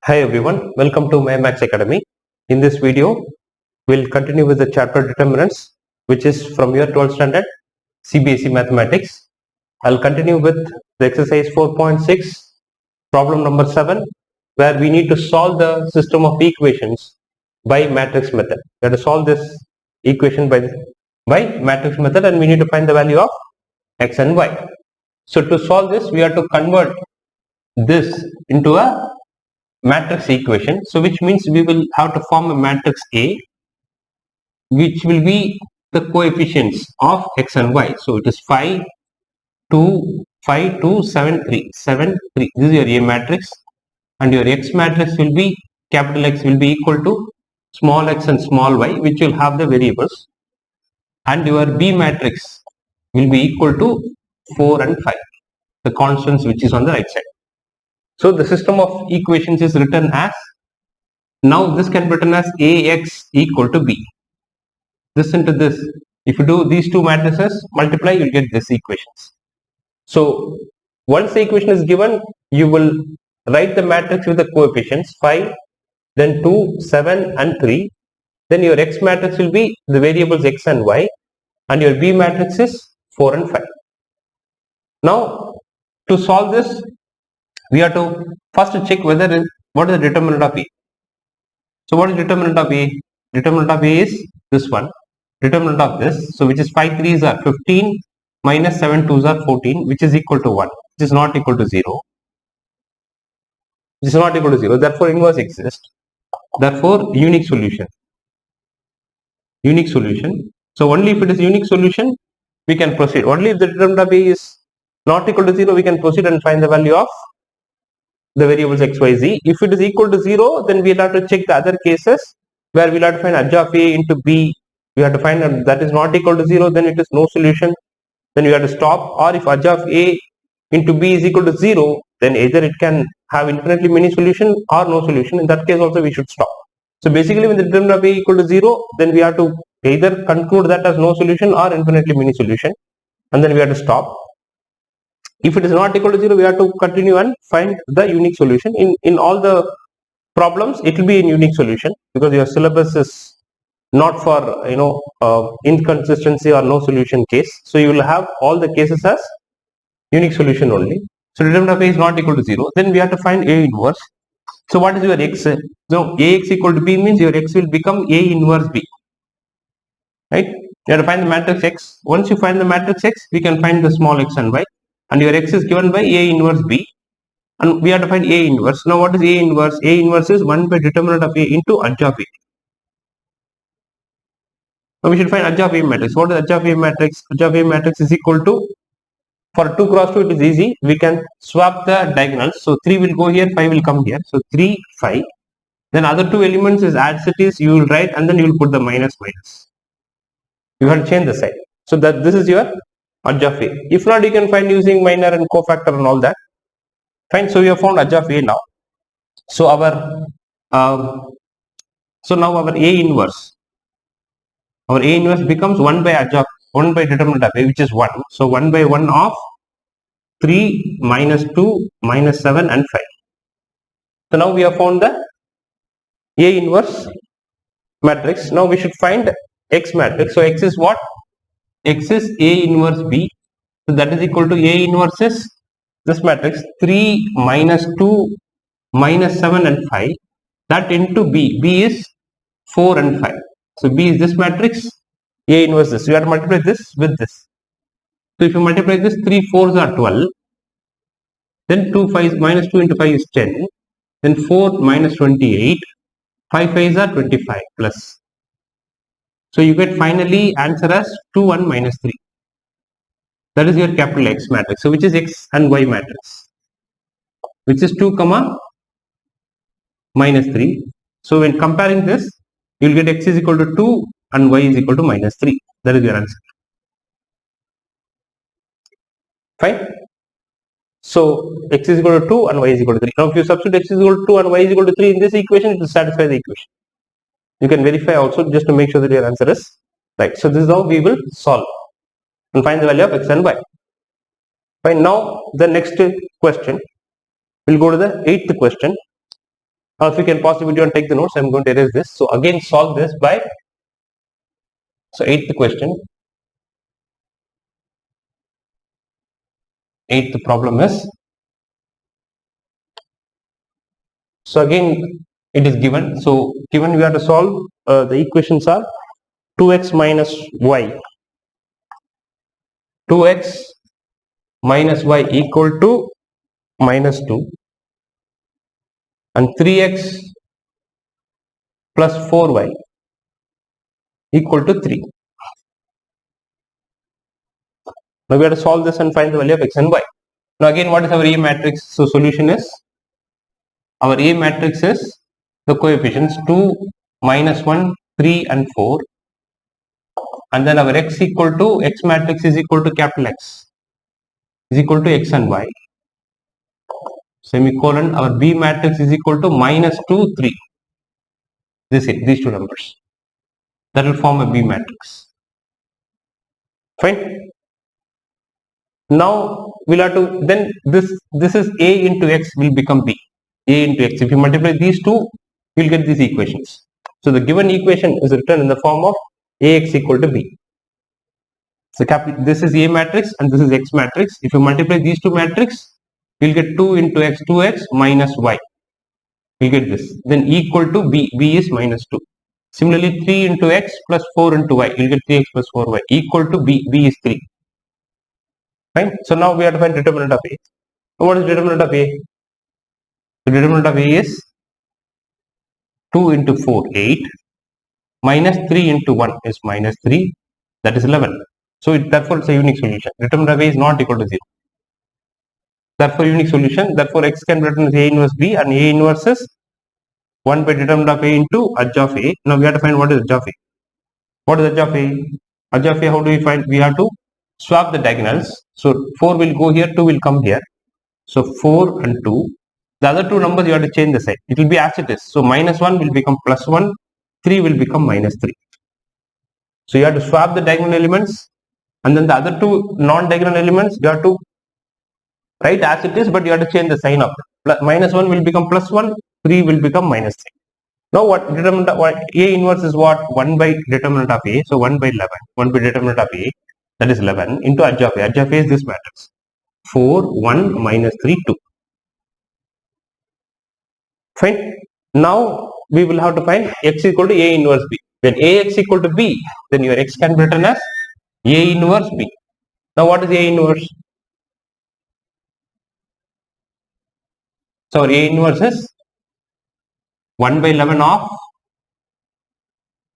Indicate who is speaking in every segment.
Speaker 1: Hi everyone, welcome to My Maths Academy. In this video, we'll continue with the chapter determinants, which is from your 12th standard CBSE Mathematics. I'll continue with the exercise 4.6, problem number 7, where we need to solve the system of equations by matrix method. We have to solve this equation by matrix method, and we need to find the value of x and y. So to solve this, we have to convert this into a matrix equation, so which means we will have to form a matrix A, which will be the coefficients of x and y. So it is 5 2 5 2 7 3 7 3. This is your A matrix, and your x matrix will be capital X will be equal to small x and small y, which will have the variables, and your B matrix will be equal to 4 and 5, the constants which is on the right side. So the system of equations is written as, now this can be written as Ax equal to B. This into this, if you do these two matrices, multiply, you will get this equations. So once the equation is given, you will write the matrix with the coefficients 5, then 2, 7 and 3. Then your x matrix will be the variables x and y, and your B matrix is 4 and 5. Now to solve this, we have to first check what is the determinant of A. So what is determinant of A? Determinant of A is this one. Determinant of this, so which is 5 3s are 15 minus 7 2s are 14, which is equal to 1, which is not equal to 0. This is not equal to 0, therefore inverse exists. Therefore unique solution. Unique solution. So only if it is unique solution, we can proceed. Only if the determinant of A is not equal to 0, we can proceed and find the value of the variables x, y, z. If it is equal to 0, then we will have to check the other cases where we will have to find adj of A into B. We have to find that is not equal to 0, then it is no solution. Then we have to stop. Or if adj of A into B is equal to 0, then either it can have infinitely many solution or no solution. In that case also we should stop. So basically when the determinant of A equal to 0, then we have to either conclude that as no solution or infinitely many solution, and then we have to stop. If it is not equal to 0, we have to continue and find the unique solution. In all the problems, it will be in unique solution, because your syllabus is not for inconsistency or no solution case. So you will have all the cases as unique solution only. So determinant of A is not equal to 0. Then we have to find A inverse. So what is your x? So Ax equal to B means your x will become A inverse B. Right? You have to find the matrix x. Once you find the matrix x, we can find the small x and y. And your x is given by A inverse B, and we have to find A inverse. Now what is A inverse? A inverse is 1 by determinant of A into adj of A. Now we should find adj of A matrix. What is adj of A matrix? Adj of A matrix is equal to, for 2 cross 2 it is easy, we can swap the diagonals. So 3 will go here, 5 will come here. So 3, 5. Then other two elements is as it is, you will write, and then you will put the minus minus. You have to change the sign. So that this is your adj of A. If not, you can find using minor and cofactor and all that. Fine. So we have found adj of A now. So our now our A inverse. Our A inverse becomes 1 by determinant of A, which is 1. So 1 by 1 of 3 minus 2 minus 7 and 5. So now we have found the A inverse matrix. Now we should find x matrix. So x is what? X is A inverse B. So that is equal to A inverse is this matrix 3 minus 2 minus 7 and 5. That into B. B is 4 and 5. So B is this matrix, A inverse this. You have to multiply this with this. So if you multiply this, 3 4s are 12. Then 2 5 minus 2 into 5 is 10. Then 4 minus 28. 5 5s are 25 plus. So you get finally answer as 2 1 minus 3. That is your capital X matrix. So which is X and Y matrix, which is 2 comma minus 3. So when comparing this, you will get X is equal to 2 and Y is equal to minus 3. That is your answer. Fine. So X is equal to 2 and Y is equal to 3. Now if you substitute X is equal to 2 and Y is equal to 3 in this equation, it will satisfy the equation. You can verify also just to make sure that your answer is right. So this is how we will solve and find the value of x and y. Fine. Now the next question, we'll go to the 8th question. Now if you can pause the video and take the notes, I'm going to erase this. So again solve this by, so eighth question. Eighth problem is, so again it is given. So given we have to solve, the equations are 2x minus y. 2x minus y equal to minus 2 and 3x plus 4y equal to 3. Now we have to solve this and find the value of x and y. Now again, what is our A matrix? So solution is, our A matrix is the coefficients 2, minus 1, 3 and 4, and then our x equal to, x matrix is equal to capital X is equal to x and y, semicolon. Our B matrix is equal to minus 2, 3. These two numbers, that will form a B matrix. Fine. Now we'll have to, then this is A into x will become B. A into x. If you multiply these two, you'll get these equations. So the given equation is written in the form of Ax equal to B. So this is A matrix and this is x matrix. If you multiply these two matrices, you'll get 2 into x, 2x minus y. You'll get this. Then equal to B. B is minus 2. Similarly, 3 into x plus 4 into y. You'll get 3x plus 4y equal to B. B is 3. Fine. So now we have to find determinant of A. So what is determinant of A? The determinant of A is 2 into 4, 8, minus 3 into 1 is minus 3, that is 11. So therefore it's a unique solution. Determinant of A is not equal to 0. Therefore unique solution. Therefore x can be written as A inverse B, and A inverse is 1 by determinant of A into edge of A. Now we have to find what is edge of A. What is edge of A? Edge of A, how do we find? We have to swap the diagonals. So 4 will go here, 2 will come here. So 4 and 2. The other two numbers you have to change the sign. It will be as it is. So minus 1 will become plus 1, 3 will become minus 3. So you have to swap the diagonal elements, and then the other two non-diagonal elements you have to write as it is, but you have to change the sign of it. Minus 1 will become plus 1, 3 will become minus 3. Now what determinant of A inverse is what? 1 by determinant of A. So 1 by 11. 1 by determinant of A, that is 11 into edge of A. Edge of A is this matrix. 4, 1, minus 3, 2. Fine. Now we will have to find x equal to A inverse B. When Ax equal to B, then your x can be written as A inverse B. Now what is A inverse? So our A inverse is 1 by 11 of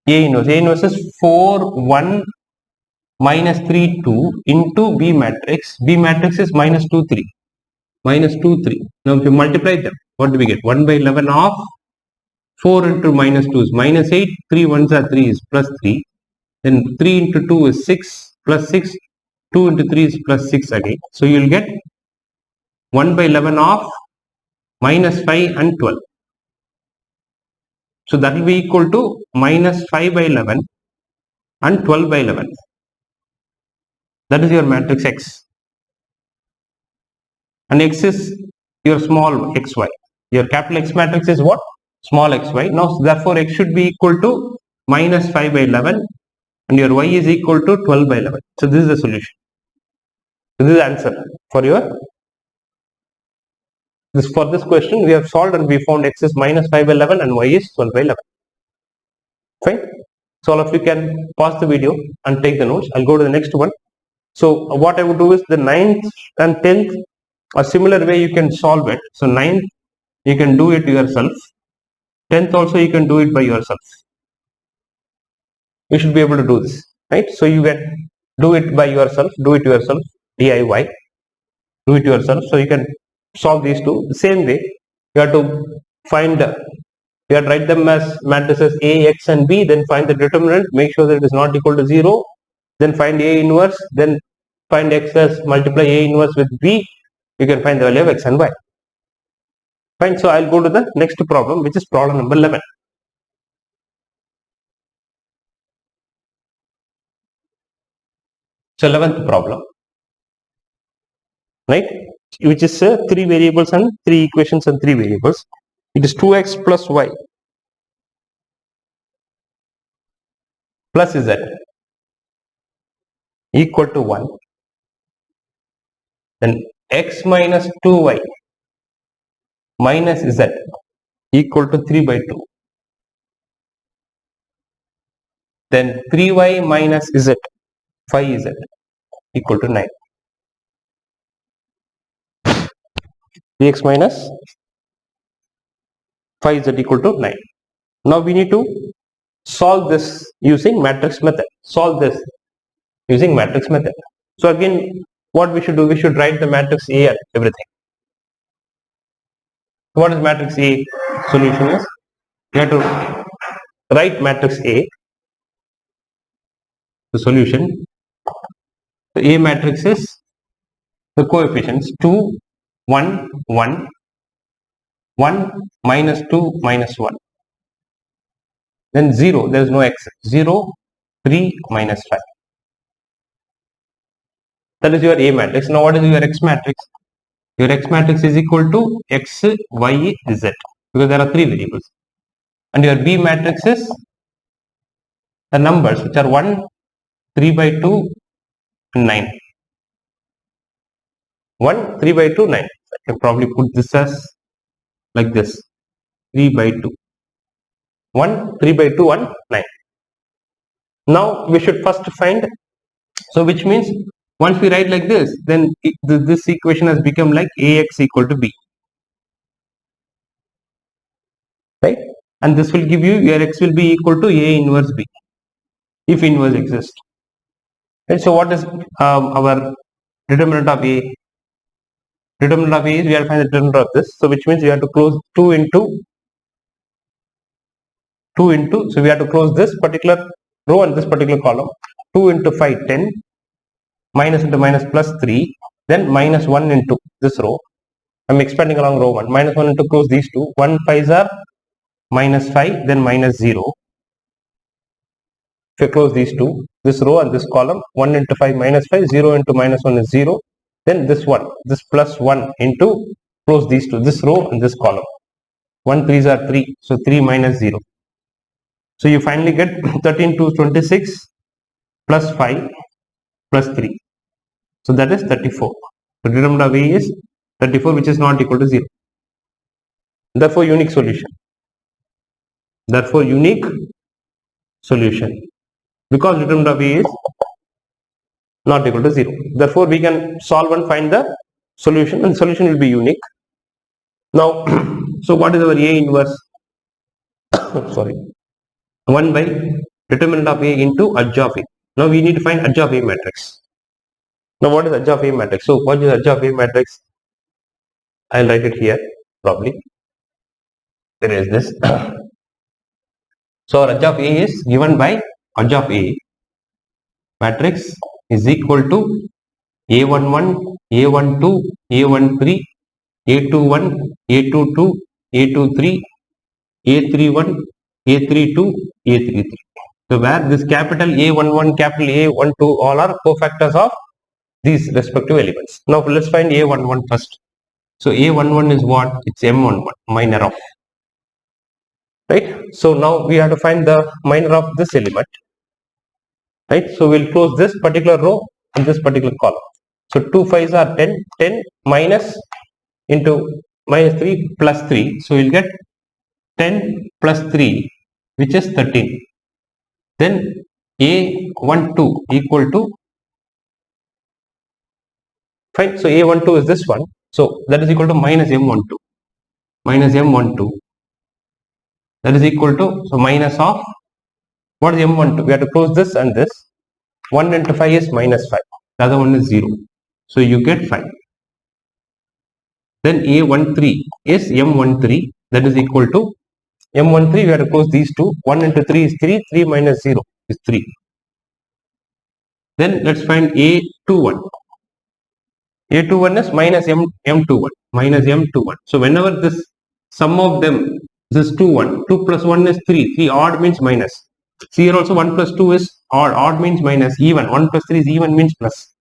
Speaker 1: A inverse. A inverse is 4, 1, minus 3, 2 into B matrix. B matrix is minus 2, 3. Minus 2, 3. Now if you multiply them, what do we get? 1 by 11 of 4 into minus 2 is minus 8. 3 ones are 3 is plus 3. Then 3 into 2 is 6 plus 6. 2 into 3 is plus 6 again. So you will get 1 by 11 of minus 5 and 12. So that will be equal to minus 5 by 11 and 12 by 11. That is your matrix X. And X is your small xy. Your capital X matrix is what? Small xy. Now therefore X should be equal to minus 5 by 11 and your Y is equal to 12 by 11. So this is the solution. So this is the answer for your for this question. We have solved and we found X is minus 5 by 11 and Y is 12 by 11. Fine. So all of you can pause the video and take the notes. I'll go to the next one. So what I would do is the 9th and 10th, a similar way you can solve it. So 9th you can do it yourself. 10th also you can do it by yourself. You should be able to do this, right? So you can do it by yourself, DIY, do it yourself. So you can solve these two the same way. You have to find, you have to write them as matrices A, X and B, then find the determinant, make sure that it is not equal to 0, then find A inverse, then find X as multiply A inverse with B, you can find the value of X and Y. Fine. So I'll go to the next problem, which is problem number 11. So 11th problem, right, which is 3 variables and 3 equations and 3 variables. It is 2x plus y plus z equal to 1. Then x minus 2y minus z equal to 3 by 2. Then 3y minus z, 5z equal to 9. Dx minus 5z equal to 9. Now we need to solve this using matrix method. Solve this using matrix method. So again, what we should do, we should write the matrix A and everything. What is matrix A? Solution is, we have to write matrix A, the solution. The A matrix is the coefficients 2, 1, 1, 1, minus 2, minus 1. Then 0, there is no x. 0, 3, minus 5. That is your A matrix. Now what is your X matrix? Your X matrix is equal to X, Y, Z, because there are 3 variables. And your B matrix is the numbers which are 1, 3 by 2, 9. 1, 3 by 2, 9. I can probably put this as like this, 3 by 2. 1, 3 by 2, 1, 9. Now we should first find, so which means once we write like this, then this equation has become like Ax equal to B. Right? And this will give you, your x will be equal to A inverse B, if inverse exists. Right? So what is our determinant of A? Determinant of A is, we have to find the determinant of this. So which means we have to close 2 into, so we have to close this particular row and this particular column. 2 into 5, 10, minus into minus plus 3, then minus 1 into this row. I am expanding along row 1. Minus 1 into close these two. 1 5s are minus 5, then minus 0. If you close these two, this row and this column, 1 into 5 minus 5, 0 into minus 1 is 0. Then this one, this plus 1 into close these two, this row and this column. 1 3s are 3, so 3 minus 0. So you finally get 13 to 26 plus 5 plus 3. So that is 34. The determinant of A is 34, which is not equal to 0. Therefore, unique solution. Therefore, unique solution. Because determinant of A is not equal to 0. Therefore, we can solve and find the solution, and the solution will be unique. Now, so what is our A inverse? Sorry. 1 by determinant of A into edge of A. Now we need to find edge of A matrix. Now what is edge of A matrix? So what is edge of A matrix? I'll write it here probably. There is this. So our edge of A is given by edge of A matrix is equal to A11, A12, A13, A21, A22, A23, A31, A32, A33. So where this capital A11, capital A12 all are cofactors of these respective elements. Now let's find A11 first. So A11 is what? It's M11, minor of. Right? So now we have to find the minor of this element. Right? So we'll close this particular row and this particular column. So 2 5s are 10, 10 minus into minus 3 plus 3. So we'll get 10 plus 3, which is 13. Then A12 equal to, fine, so A12 is this one. So that is equal to minus M12. Minus M12. That is equal to, so minus of, what is M12? We have to close this and this. 1 into 5 is minus 5. The other one is 0. So you get 5. Then A13 is M13. That is equal to M13, we have to close these two. 1 into 3 is 3. 3 minus 0 is 3. Then let's find A21. A21 is minus M21. Minus M21. So whenever this sum of them, this is 2 1. 2 plus 1 is 3. 3 odd means minus. See here also 1 plus 2 is odd. Odd means minus. Even. 1 plus 3 is even means plus.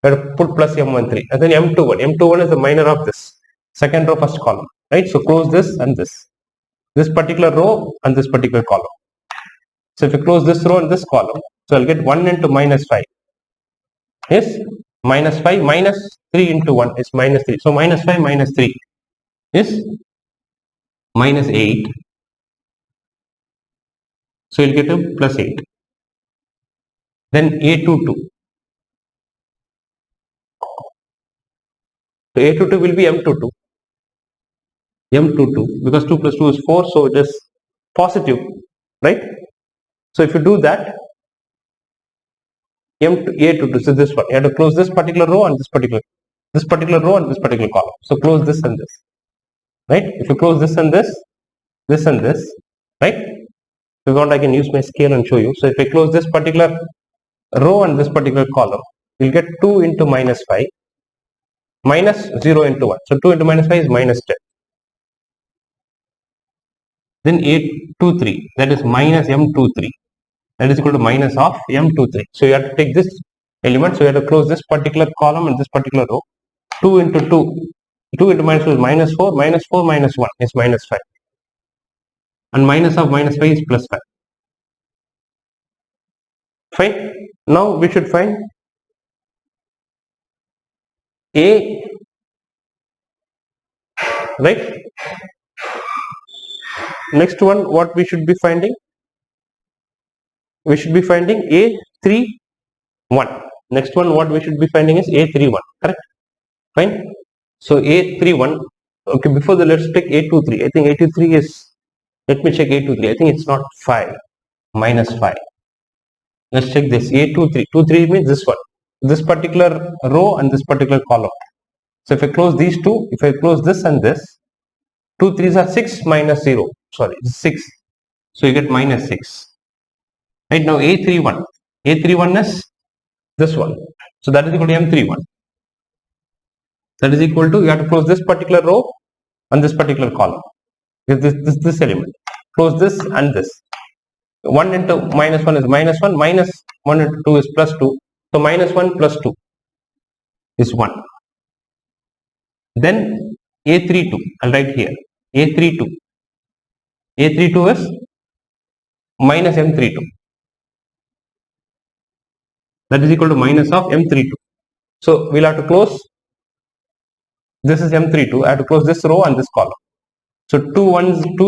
Speaker 1: We have to put plus M13. And then M21. M21 is the minor of this. Second row, first column. right? So close this and this particular row and this particular column. So if you close this row and this column, so I'll get 1 into minus 5 is minus 5 minus 3 into 1 is minus 3. So minus 5 minus 3 is minus 8. So you'll get a plus 8. Then A22. So A22 will be M22. M22 because 2 plus 2 is 4, so it is positive, right? So if you do that, A22, so this one, you have to close this particular row and this particular row and this particular column. So close this and this, right? If you close this and this and this, right? If you want, I can use my scale and show you. So if I close this particular row and this particular column, you'll get 2 into minus 5 minus 0 into 1. So 2 into minus 5 is minus 10. Then A23, that is minus M23, that is equal to minus of M23. So you have to take this element, so you have to close this particular column and this particular row. 2 into 2 into minus 2 is minus 4, minus 4 minus 1 is minus 5. And minus of minus 5 is plus 5. Fine. Now we should find A, right? Next one, what we should be finding? We should be finding A31. Next one, what we should be finding is A31. Correct? Fine. So A31. Okay, before that, let's take A23. I think A23 is, let me check A23. I think it's not 5, minus 5. Let's check this. A23. 23 means this one. This particular row and this particular column. So if I close these two, if I close this and this, 2 3s are 6 minus 0. Sorry, 6. So you get minus 6. Right now A31. A31 is this one. So that is equal to M31. That is equal to, you have to close this particular row and this particular column. This element. Close this and this. 1 into minus 1 is minus 1. Minus 1 into 2 is plus 2. So minus 1 plus 2 is 1. Then A32. I'll write here. A32. A32 is minus M32. That is equal to minus of M32. So we'll have to close. This is M32. I have to close this row and this column. So 2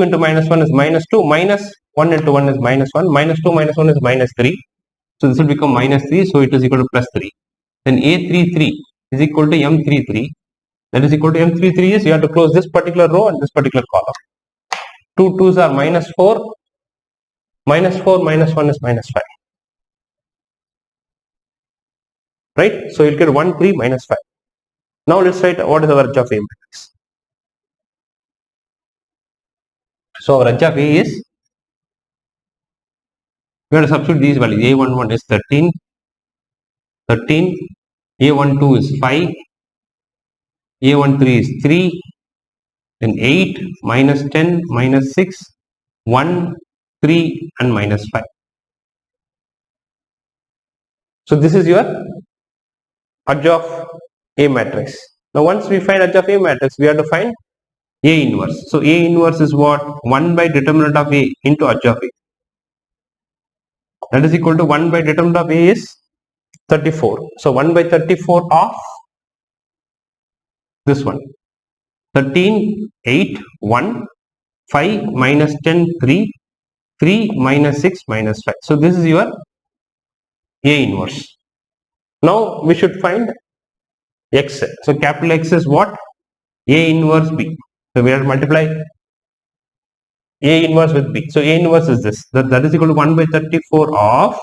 Speaker 1: into minus 1 is minus 2. Minus 1 into 1 is minus 1. Minus 2 minus 1 is minus 3. So this will become minus 3. So it is equal to plus 3. Then A33 is equal to M33. That is equal to M33 is, you have to close this particular row and this particular column. 2 2s are minus 4. Minus 4 minus 1 is minus 5. Right? So you'll get 1 3 minus 5. Now let's write what is our edge of A matrix. So our edge of A is, we have to substitute these values. A11 is 13, A12 is 5, A13 is 3, then 8, minus 10, minus 6, 1, 3 and minus 5. So this is your edge of A matrix. Now once we find edge of A matrix, we have to find A inverse. So A inverse is what? 1 by determinant of A into edge of A. That is equal to 1 by determinant of A is 34. So 1 by 34 of this one. 13, 8, 1, 5 minus 10, 3, 3 minus 6 minus 5. So this is your A inverse. Now we should find X. So capital X is what? A inverse B. So we have to multiply A inverse with B. So A inverse is this. That is equal to 1 by 34 of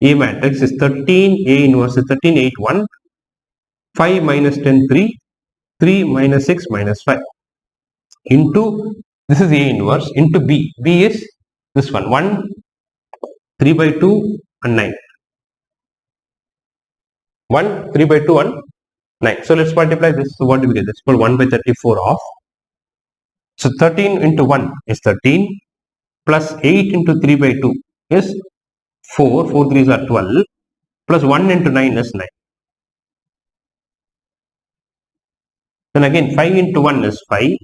Speaker 1: A matrix is 13. A inverse is 13, 8, 1, 5 minus 10, 3, 3 minus 6 minus 5 into, this is A inverse, into B. B is this one, 1, 3 by 2 and 9. 1, 3 by 2 and 9. So let's multiply this. So what do we get? That's equal 1 by 34 of. So 13 into 1 is 13 plus 8 into 3 by 2 is 4. 4 3s are 12 plus 1 into 9 is 9. Then again 5 into 1 is 5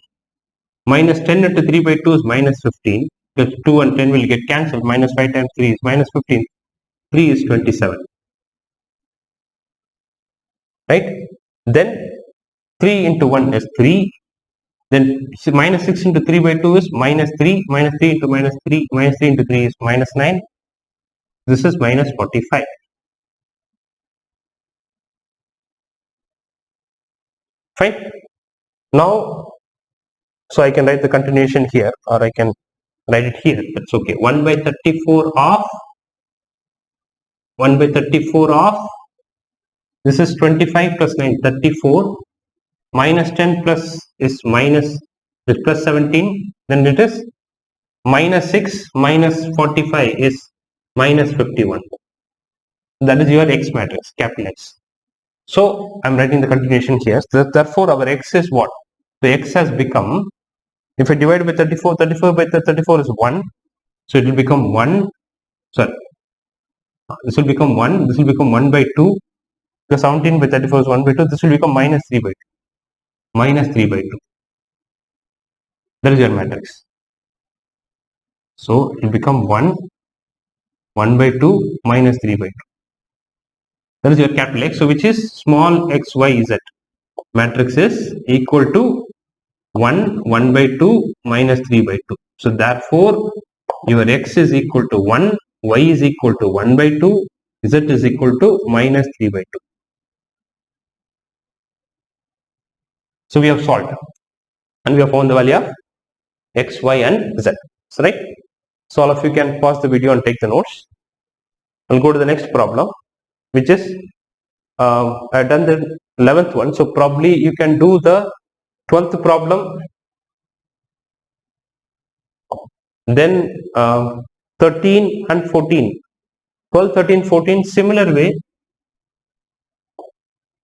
Speaker 1: Minus 10 into 3 by 2 is minus 15. Because 2 and 10 will get cancelled. Minus 5 times 3 is minus 15. 3 is 27. Right? Then 3 into 1 is 3. Then minus 6 into 3 by 2 is minus 3. Minus 3 into minus 3. Minus 3 into 3 is minus 9. This is minus 45. Fine. Now, so I can write the continuation here, or I can write it here. That's okay. 1 by 34 of 1 by 34 of this is 25 plus 9, 34. Minus 10 plus is plus 17. Then it is minus 6 minus 45 is minus 51. That is your X matrix, capital X. So I'm writing the continuation here. So therefore, our X is what? So X has become, if I divide by 34, 34 by 34 is 1. So it will become 1. Sorry. This will become 1. This will become 1 by 2. Because 17 by 34 is 1 by 2. This will become minus 3 by 2. Minus 3 by 2. That is your matrix. So it will become 1, 1 by 2, minus 3 by 2. That is your capital X. So which is small x, y, z. Matrix is equal to 1, 1 by 2, minus 3 by 2. So therefore, your X is equal to 1, Y is equal to 1 by 2, Z is equal to minus 3 by 2. So we have solved and we have found the value of X, Y and Z. So, right? So all of you can pause the video and take the notes. I'll go to the next problem, which is I've done the 11th one. So probably you can do the 12th problem, then 13 and 14. 12, 13, 14, similar way,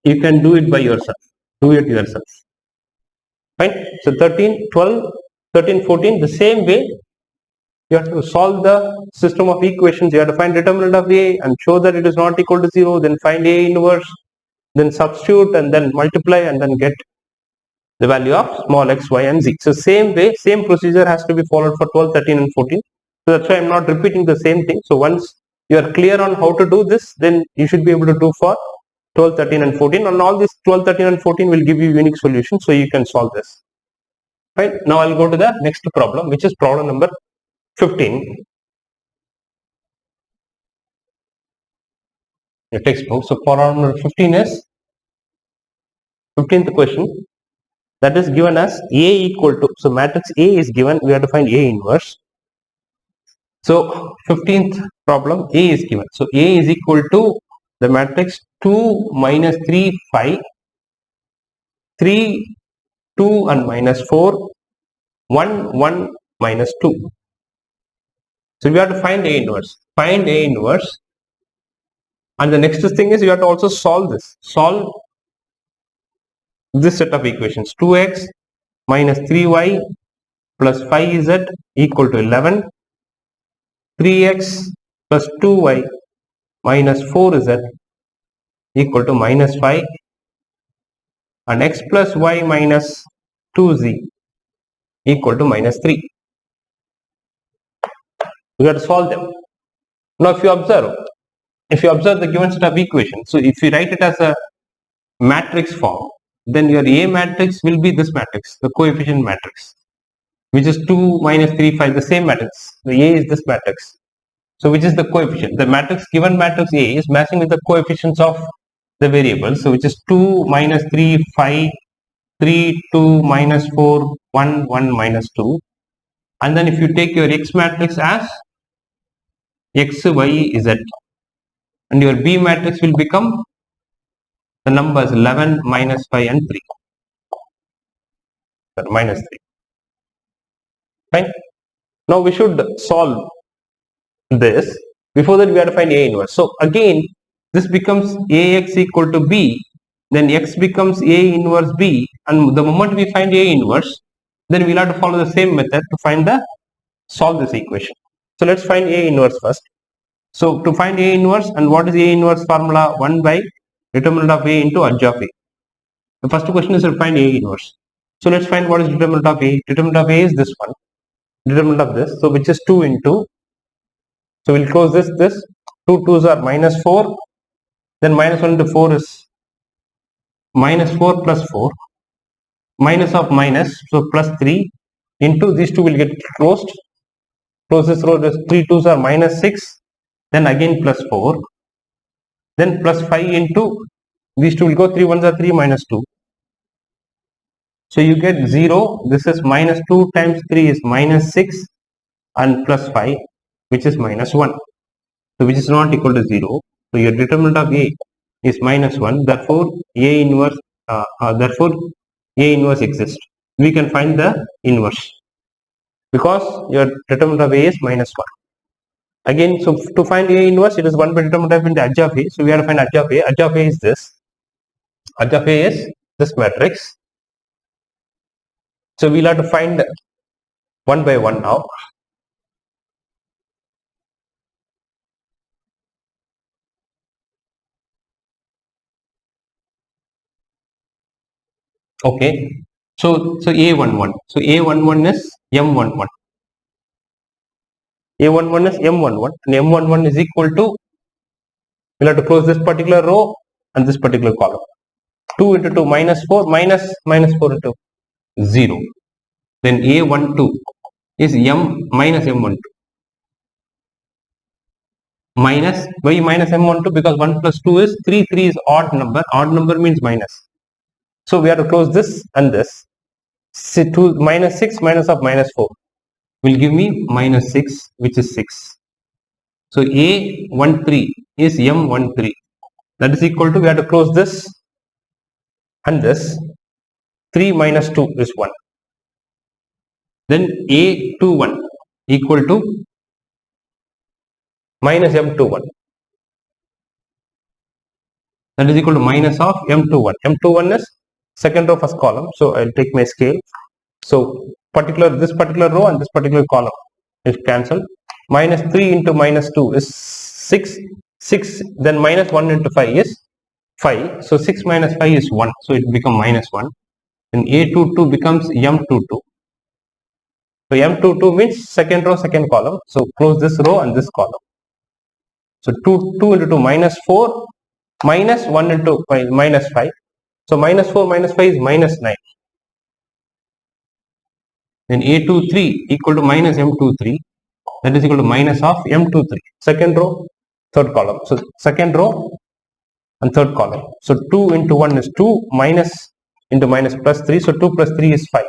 Speaker 1: you can do it by yourself. Do it yourself. Fine. So 13, 12, 13, 14, the same way, you have to solve the system of equations. You have to find determinant of A and show that it is not equal to 0, then find A inverse, then substitute and then multiply and then get the value of small x, y and z. So same way, same procedure has to be followed for 12, 13 and 14. So that's why I'm not repeating the same thing. So once you are clear on how to do this, then you should be able to do for 12, 13 and 14. And all these 12, 13 and 14 will give you unique solutions, so you can solve this. Right. Now I'll go to the next problem, which is problem number 15. The textbook. So problem number 15 is 15th question. That is given as A equal to, so matrix A is given, we have to find A inverse. So 15th problem, A is given. So A is equal to the matrix 2, minus 3, 5, 3, 2 and minus 4, 1, 1, minus 2. So we have to find A inverse. Find A inverse. And the next thing is you have to also solve this. Solve this set of equations. 2x minus 3y plus 5z equal to 11. 3x plus 2y minus 4z equal to minus 5. And x plus y minus 2z equal to minus 3. We have to solve them. Now if you observe the given set of equations, so if you write it as a matrix form, then your A matrix will be this matrix, the coefficient matrix, which is 2, minus 3, 5, the same matrix. The A is this matrix. So which is the coefficient? The matrix, given matrix A is matching with the coefficients of the variables. So which is 2, minus 3, 5, 3, 2, minus 4, 1, 1, minus 2. And then if you take your X matrix as X, Y, Z, and your B matrix will become the numbers 11, minus 5 and 3. Sorry, minus 3. Fine. Now we should solve this. Before that we have to find A inverse. So again this becomes AX equal to B, then X becomes A inverse B, and the moment we find A inverse, then we'll have to follow the same method to solve this equation. So let's find A inverse first. So to find A inverse, and what is A inverse formula? 1 by determinant of A into adj of A. The first question is to find A inverse. So let's find what is determinant of A. Determinant of A is this one. Determinant of this, so which is 2 into, so we'll close this, 2 2s are minus 4, then minus 1 into 4 is minus 4 plus 4, minus of minus, so plus 3 into these two will get closed, close this row, this 3 2s are minus 6, then again plus 4, then plus 5 into these two will go, 3 1s are 3 minus 2. So you get 0, this is minus 2 times 3 is minus 6 and plus 5 which is minus 1. So which is not equal to 0. So your determinant of A is minus 1, therefore A inverse exists. We can find the inverse because your determinant of A is minus 1. Again, so to find A inverse, it is 1 by determinant of into edge of A. So we have to find edge of A. Edge of A is this. Edge of A is this matrix. So we'll have to find one by one now. Okay. So A11. So A11 is M11. A11 is M11 and M11 is equal to, we'll have to close this particular row and this particular column. 2 into 2 minus 4 minus 4 into 0. Then A12 is M minus M12. Minus, why minus M12? Because 1 plus 2 is 3, 3 is odd number means minus. So we have to close this and this. So 2 minus 6 minus of minus 4 will give me minus 6 which is 6. So A13 is M13, that is equal to, we have to close this and this, 3 minus 2 is 1. Then A21 equal to minus M21, that is equal to minus of M21. M21 is second row first column, so I'll take my scale. So this particular row and this particular column is cancelled. Minus 3 into minus 2 is 6, then minus 1 into 5 is 5. So 6 minus 5 is 1, so it becomes minus 1. Then A22 becomes M22. So M22 means second row second column, so close this row and this column. So 2 into 2 minus 4 minus 1 into 5 minus 5. So minus 4 minus 5 is minus 9. Then A23 equal to minus M23, that is equal to minus of M23. Second row, third column. So second row and third column. So 2 into 1 is 2, minus into minus plus 3. So 2 plus 3 is 5.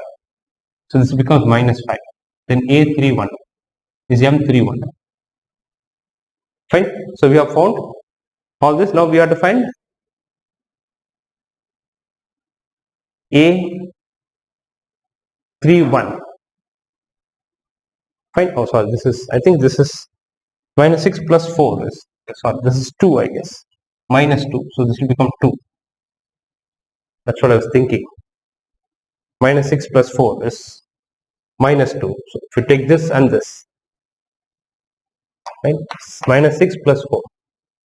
Speaker 1: So this becomes minus 5. Then A31 is M31. Fine. So we have found all this. Now we have to find A31. Fine. Oh, sorry. This is, I think this is minus 6 plus 4 is, sorry, this is 2, I guess. Minus 2. So this will become 2. That's what I was thinking. Minus 6 plus 4 is minus 2. So if you take this and this, right? Minus 6 plus 4.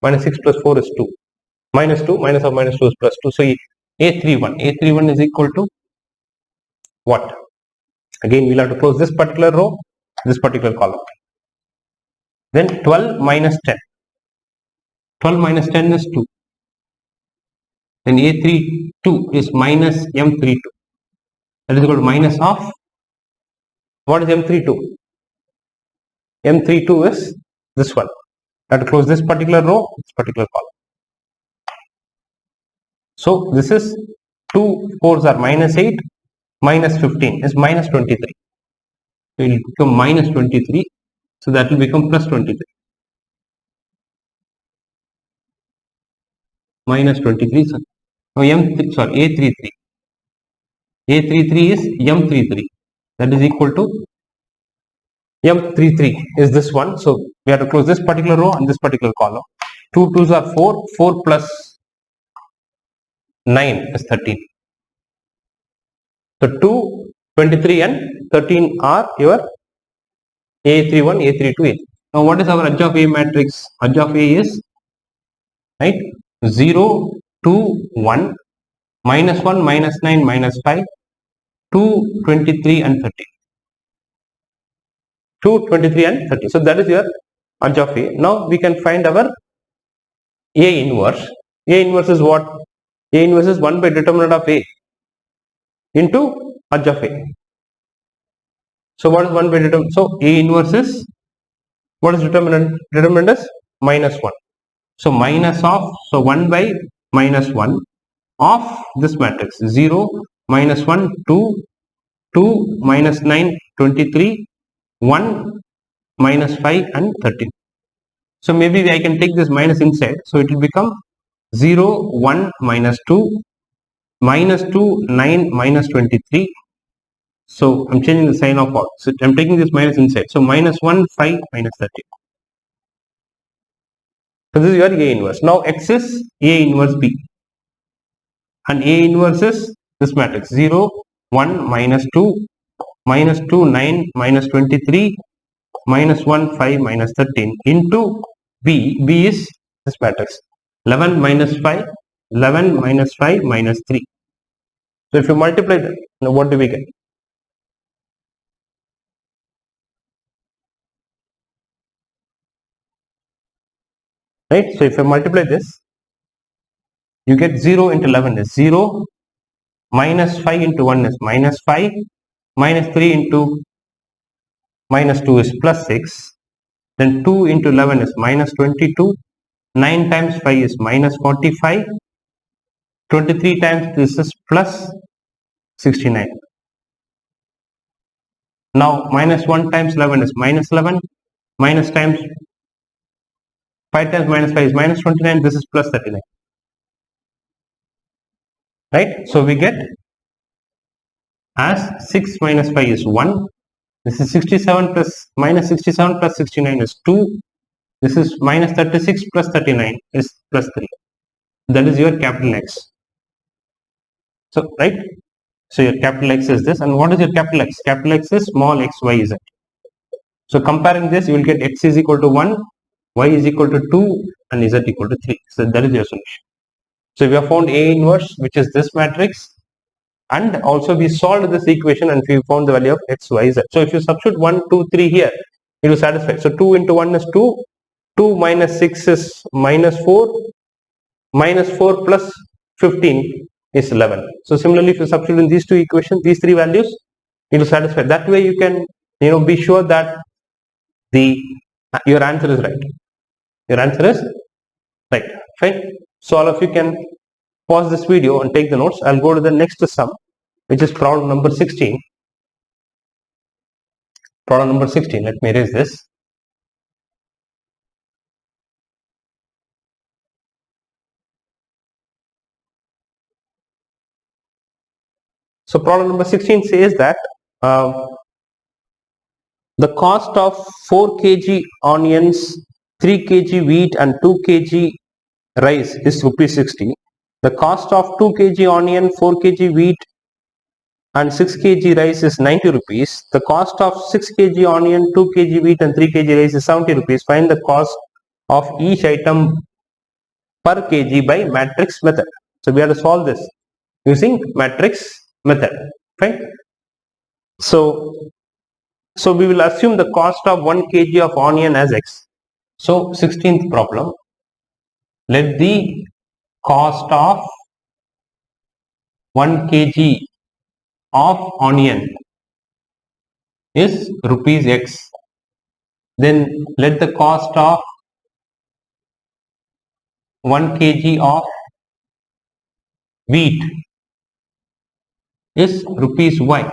Speaker 1: Minus 6 plus 4 is 2. Minus 2, minus of minus 2 is plus 2. So A31. A31 is equal to what? Again, we'll have to close this particular row, this particular column. Then 12 minus 10. 12 minus 10 is 2. Then A32 is minus M32. That is equal to minus of, what is M32? M32 is this one. I have to close this particular row, this particular column. So this is 2 4s are minus 8, minus 15 is minus 23. So it will become minus 23. So that will become plus 23. Minus 23. So now A33. A33 is M33. That is equal to M33 is this one. So we have to close this particular row and this particular column. 2 2s are 4. 4 plus 9 is 13. So 2, 23 and 13 are your A31, A32, A3. Now what is our edge of A matrix? Edge of A is, right, 0, 2, 1, minus 1, minus 9, minus 5, 2, 23 and 30. 2, 23 and 30. So that is your edge of A. Now we can find our A inverse. A inverse is what? A inverse is 1 by determinant of A into edge of A. So what is 1 by determinant? So A inverse is, what is determinant? Determinant is minus 1. So minus of, so 1 by minus 1 of this matrix 0, minus 1, 2, 2, minus 9, 23, 1, minus 5 and 13. So maybe I can take this minus inside. So it will become 0, 1, minus 2, minus 2, 9, minus 23. So I'm changing the sign of all. So I'm taking this minus inside. So minus 1, 5, minus 13. So this is your A inverse. Now X is A inverse B. And A inverse is this matrix 0, 1, minus 2, minus 2, 9, minus 23, minus 1, 5, minus 13 into B. B is this matrix 11, minus 5, 11, minus 5, minus 3. So if you multiply that, now what do we get? Right? So if you multiply this, you get 0 into 11 is 0, minus 5 into 1 is minus 5, minus 3 into minus 2 is plus 6, then 2 into 11 is minus 22, 9 times 5 is minus 45, 23 times this is plus 69. Now minus 1 times 11 is minus 11, minus times 5 times minus 5 is minus 29, this is plus 39. Right? So we get as 6 minus 5 is 1, this is 67 plus minus 67 plus 69 is 2, this is minus 36 plus 39 is plus 3. That is your capital X. So, right? So your capital X is this, and what is your capital X? Capital X is small x, y, z. So comparing this, you will get x is equal to 1, y is equal to 2, and z equal to 3. So that is your solution. So we have found A inverse, which is this matrix, and also we solved this equation and we found the value of x, y, z. So if you substitute 1, 2, 3 here, it will satisfy. So 2 into 1 is 2, 2 minus 6 is minus 4, minus 4 plus 15 is 11. So similarly, if you substitute in these two equations, these three values, it will satisfy. That way you can, be sure that your answer is right. Your answer is right. Fine. So all of you can pause this video and take the notes. I'll go to the next sum, which is problem number 16. Problem number 16. Let me erase this. So problem number 16 says that the cost of 4 kg onions, 3 kg wheat and 2 kg rice is rupees 60. The cost of 2 kg onion, 4 kg wheat and 6 kg rice is 90 rupees. The cost of 6 kg onion, 2 kg wheat and 3 kg rice is 70 rupees. Find the cost of each item per kg by matrix method. So we have to solve this using matrix method. Fine. So we will assume the cost of 1 kg of onion as x. So 16th problem. Let the cost of 1 kg of onion is rupees x. Then let the cost of 1 kg of wheat is rupees y.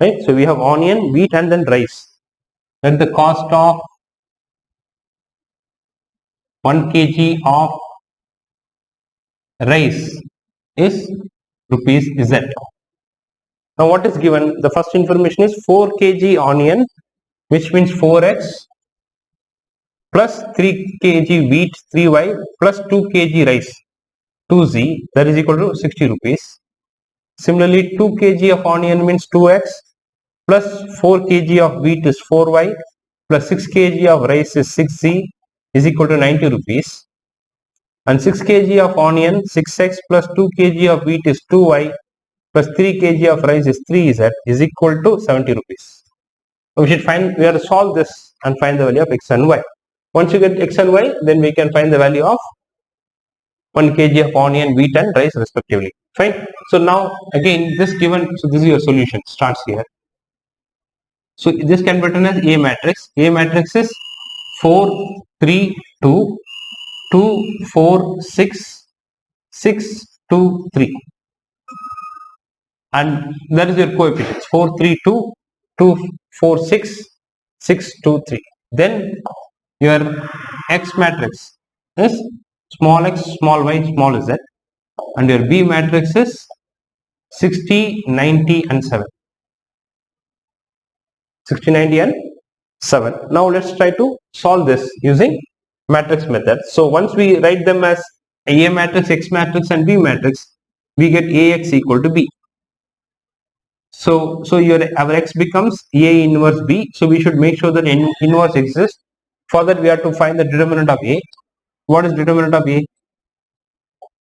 Speaker 1: Right? So we have onion, wheat and then rice. Let the cost of 1 kg of rice is rupees z. Now what is given? The first information is 4 kg onion, which means 4x, plus 3 kg wheat 3y, plus 2 kg rice 2z, that is equal to 60 rupees. Similarly, 2 kg of onion means 2x, plus 4 kg of wheat is 4y, plus 6 kg of rice is 6z, is equal to 90 rupees. And 6 kg of onion, 6x plus 2 kg of wheat is 2y, plus 3 kg of rice is 3z is equal to 70 rupees. So we should find, we have to solve this and find the value of x and y. Once you get x and y, then we can find the value of 1 kg of onion, wheat and rice respectively. Fine. So now again this given, so this is your solution, starts here. So this can be written as A matrix. A matrix is 4, 3, 2, 2, 4, 6, 6, 2, 3. And that is your coefficients 4, 3, 2, 2, 4, 6, 6, 2, 3. Then your X matrix is small x, small y, small z, and your B matrix is 60, 90 and 7. 60, 90 and 7. Now let's try to solve this using matrix method. So once we write them as A matrix, X matrix and B matrix, we get AX equal to B. So our X becomes A inverse B. So we should make sure that inverse exists. For that we have to find the determinant of A. What is determinant of A?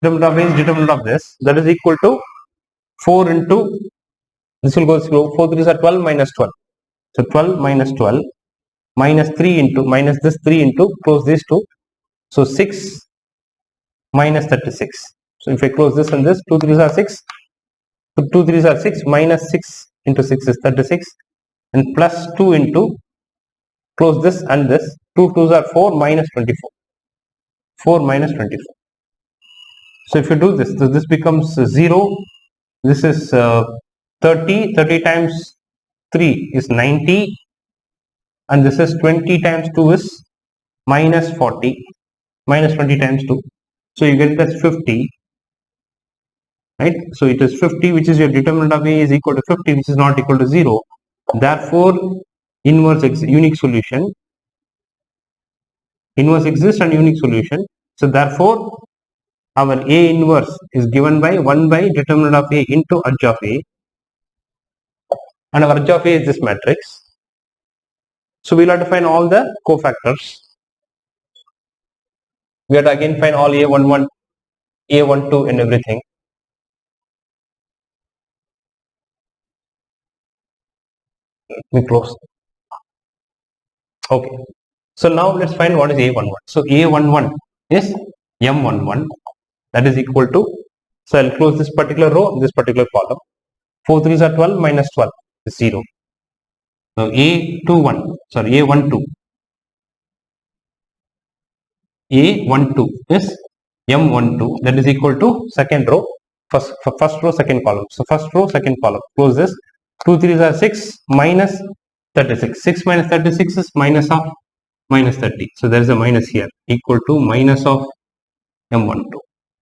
Speaker 1: Determinant of A is determinant of this. That is equal to 4 into, this will go slow, 4 3s are 12 minus 12. So 12 minus 12 minus 3 into, minus this 3 into, close these two. So 6 minus 36. So if I close this and this, 2 3s are 6. So 2 3s are 6, minus 6 into 6 is 36. And plus 2 into, close this and this, 2 2s are 4, minus 24. 4 minus 24. So if you do this, so this becomes 0. This is 30. 30 times 3 is 90. And this is 20 times 2 is minus 40. Minus 20 times 2. So you get it as 50. Right? So it is 50, which is your determinant of A is equal to 50, which is not equal to 0. Therefore, inverse unique solution. Inverse exists and unique solution. So therefore, our A inverse is given by 1 by determinant of A into edge of A. And our edge of A is this matrix. So we'll have to find all the cofactors. We have to again find all A11, A12 and everything. Let me close. Okay. So now let's find what is A11. So A11 is M11. That is equal to, so I'll close this particular row, this particular column. 4 3s are 12 minus 12 is 0. So A12 is M12, that is equal to second row, first row, second column. So first row, second column. Close this. 2 3s are 6 minus 36. 6 minus 36 is minus of minus 30. So there is a minus here, equal to minus of M12.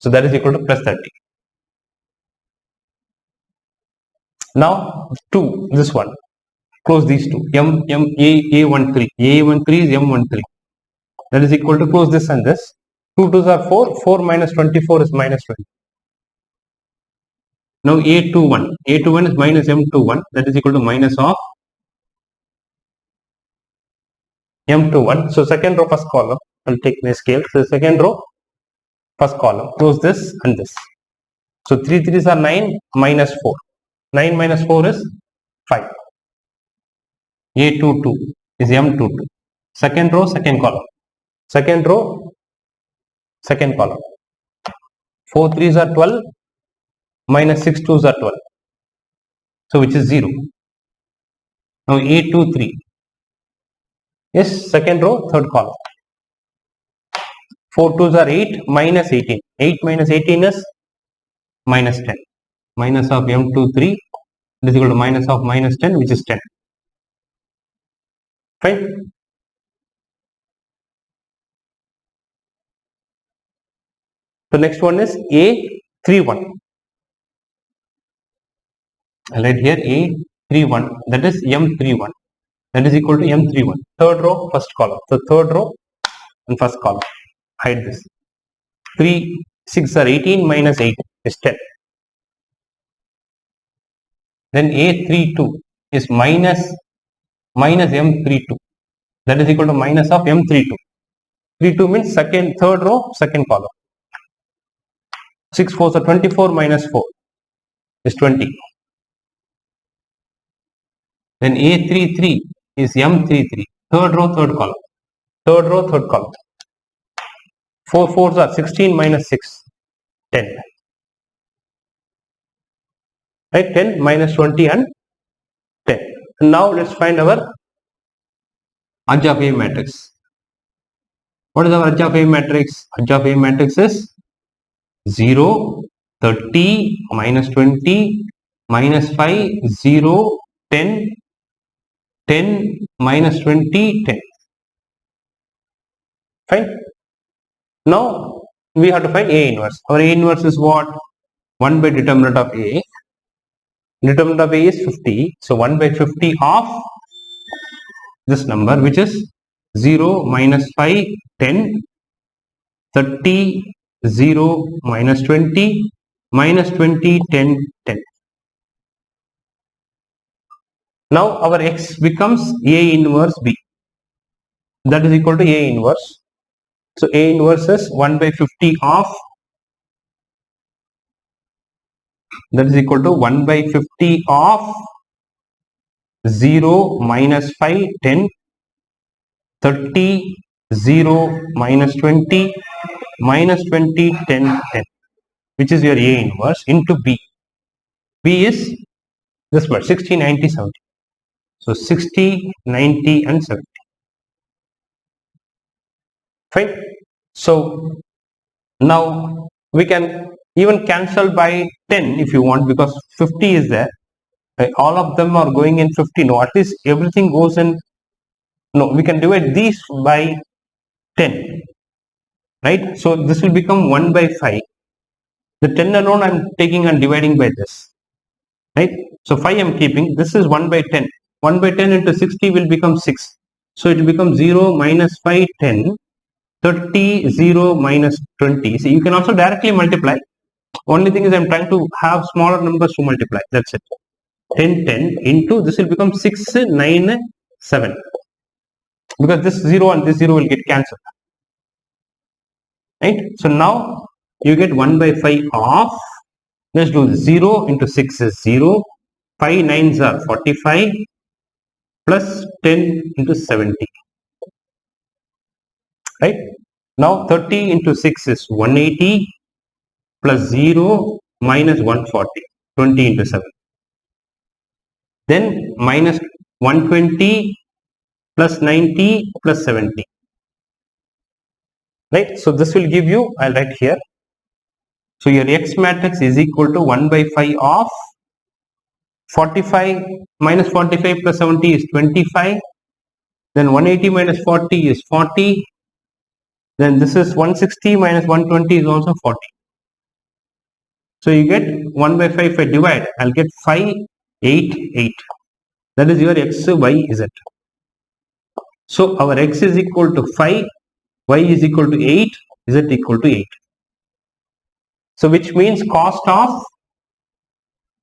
Speaker 1: So that is equal to plus 30. Now 2, this one. Close these two. A13. A13 is M13. That is equal to, close this and this. 2 2s are 4. 4 minus 24 is minus 20. Now A21. A21 is minus M21. That is equal to minus of M21. So second row, first column. I'll take my scale. So second row, first column. Close this and this. So 3 3s are 9 minus 4. 9 minus 4 is 5. A22 is M22. Second row, second column. Second row, second column. 4 3s are 12 minus 6 2s are 12. So which is 0. Now A23 is second row, third column. 4 2s are 8 minus 18. 8 minus 18 is minus 10. Minus of M23 is equal to minus of minus 10, which is 10. Fine. The next one is A31. I'll write here A31, that is M31. That is equal to M31. Third row, first column. So third row and first column. Hide this. 3 6 are 18 minus 8 is 10. Then A32 is minus M32. That is equal to minus of M32. 32 means third row, second column. 6 4s are 24 minus 4 is 20. Then A33 is M33. Third row, third column. Third row, third column. 4 fours are 16 minus 6, 10. Right? 10 minus 20 and 10. And now let's find our edge of A matrix. What is our edge of A matrix? Edge of A matrix is 0, 30, minus 20, minus 5, 0, 10, 10, minus 20, 10. Fine. Now we have to find A inverse. Our A inverse is what? 1 by determinant of A. Determinant of A is 50. So 1 by 50 of this number, which is 0, minus 5, 10, 30, 0, minus 20, minus 20, 10, 10. Now our X becomes A inverse B. That is equal to A inverse. So A inverse is 1 by 50 of, that is equal to 1 by 50 of 0, minus 5, 10, 30, 0, minus 20, minus 20, 10, 10, which is your A inverse into B. B is this much, 60, 90, 70. So 60, 90 and 70. Fine. So now we can even cancel by 10 if you want, because 50 is there. All of them are going in 50. No, at least everything goes in. No, we can divide these by 10. Right? So this will become 1 by 5. The 10 alone I am taking and dividing by this. Right? So 5 I am keeping. This is 1 by 10. 1 by 10 into 60 will become 6. So it will become 0, minus 5, 10, 30, 0, minus 20. So you can also directly multiply. Only thing is I am trying to have smaller numbers to multiply. That's it. 10, 10 into this will become 6, 9, 7. Because this 0 and this 0 will get cancelled. Right? So now you get 1 by 5 of, let's do 0 into 6 is 0, 5 9s are 45, plus 10 into 70. Right? Now 30 into 6 is 180, plus 0, minus 140, 20 into 7. Then minus 120, plus 90, plus 70. Right? So this will give you, I'll write here. So your X matrix is equal to 1 by 5 of 45, minus 45 plus 70 is 25. Then 180 minus 40 is 40. Then this is 160 minus 120 is also 40. So you get 1 by 5 if I divide, I'll get 5, 8, 8. That is your X, Y, Z. So our X is equal to 5, Y is equal to 8, Z equal to 8. So which means cost of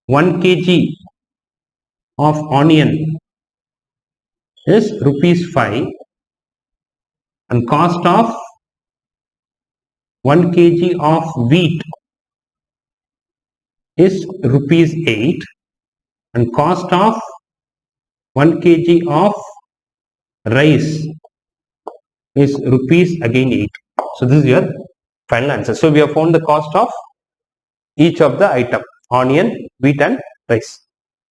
Speaker 1: 1 kg of onion is rupees 5 and cost of 1 kg of wheat is rupees 8 and cost of 1 kg of rice is rupees again 8. So this is your final answer. So we have found the cost of each of the item, onion, wheat and rice.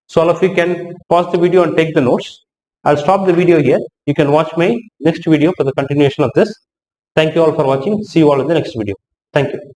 Speaker 1: So all of you can pause the video and take the notes. I'll stop the video here. You can watch my next video for the continuation of this. Thank you all for watching. See you all in the next video. Thank you.